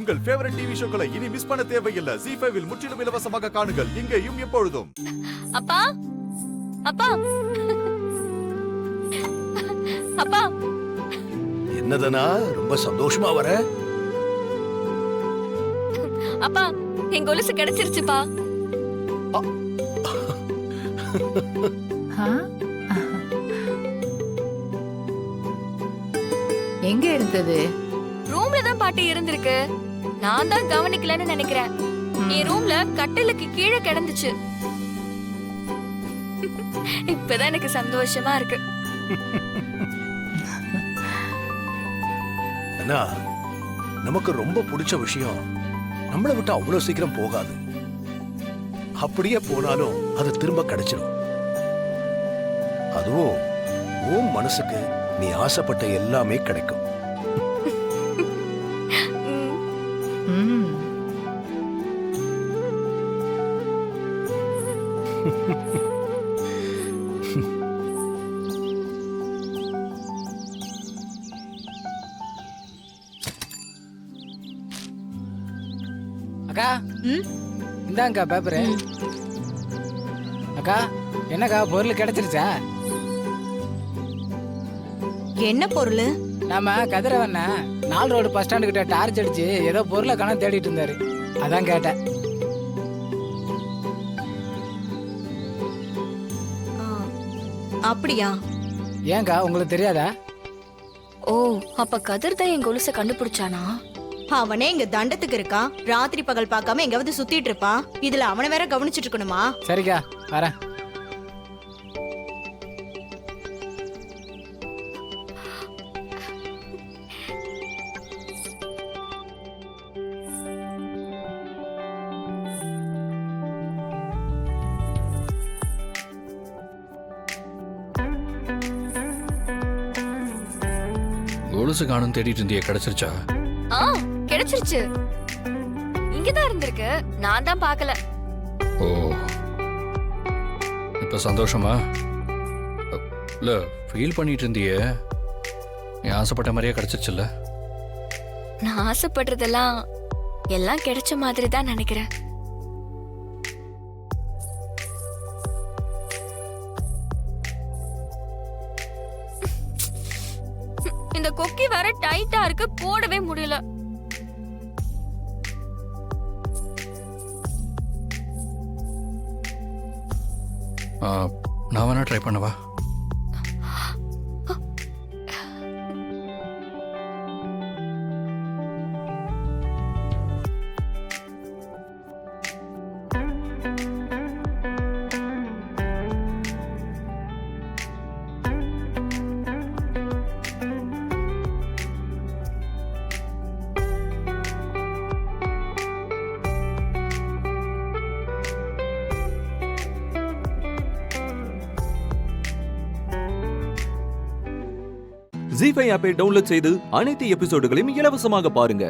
உங்கள் favourite TV ஷோக்களை இனி miss பண்ண தேவையில்லை. ZEE5 இல் முற்றிலும் இலவசமாக காணுங்கள். இங்கேயும் எப்பொழுதும். அப்பா அப்பா அப்பா, என்னதுனா ரொம்ப சந்தோஷமா வர? அப்பா என் கொலுசு கிடைச்சிருச்சுப்பா. எங்க இருந்தது? ரூம்ல தான் பாட்டி இருந்திருக்கு. நான் தான் கவனிக்கலன்னு நினைக்கிறேன். என் ரூம்ல கட்டிலுக்கு கீழே கிடந்துச்சு. இப்பதான் எனக்கு சந்தோஷமா இருக்கு. அண்ணா, நமக்கு ரொம்ப பிடிச்ச விஷயம் நம்மளை விட்டு அவ்வளவு சீக்கிரம் போகாது. அப்படியே போனாலும் அது திரும்ப கிடைச்சிடும். அதுவும் உன் மனசுக்கு நீ ஆசைப்பட்ட எல்லாமே கிடைக்கும். ம். அக்கா, இந்தாங்கக்கா பேப்பரு. அக்கா, என்னக்கா பொருள் கிடைச்சிருச்சா? என்ன பொருள்? நாம கதிரவண்ண 4 ரோடு பஸ் ஸ்டாண்டு கிட்ட டார்ச் அடிச்சு ஏதோ பொருளை காண தேடிட்டு இருந்தாரு. அதான் கேட்டேன். அப்படியா? ஏங்கா உங்களுக்கு தெரியாதா? ஓ, அப்ப கதிர் தான் என் கொலுசை கண்டுபிடிச்சானா? அவனே இங்க தண்டத்துக்கு இருக்கான். ராத்திரி பகல் பார்க்காம எங்காவது சுத்திட்டு இருப்பான். இதுல அவனை வேற கவனிச்சிட்டு இருக்கணுமா? சரிக்கா, வரேன். கொலுசு காணும் தேடிட்டு இருந்தியே, கிடைச்சிருச்சா? ஆ, கிடைச்சிருச்சு. இங்கதான் இருந்திருக்கு. நான் தான் பார்க்கல. ஓ, இப்ப சந்தோஷமா? இல்ல, ஃபீல் பண்ணிட்டு இருந்தியே, நீ ஆசைப்பட்ட மாதிரியே கிடைச்சிருச்சுல்ல? நான் ஆசைப்படுறதெல்லாம் எல்லாம் கிடைச்ச மாதிரி தான் நினைக்கிறேன். இந்த கொக்கி வேற டைட்டா இருக்கு, போடவே முடியல. நான் வேணா ட்ரை பண்ணவா? ZEE5 ஆப்பை டவுன்லோட் செய்து அனைத்து எபிசோடுகளையும் இலவசமாக பாருங்க.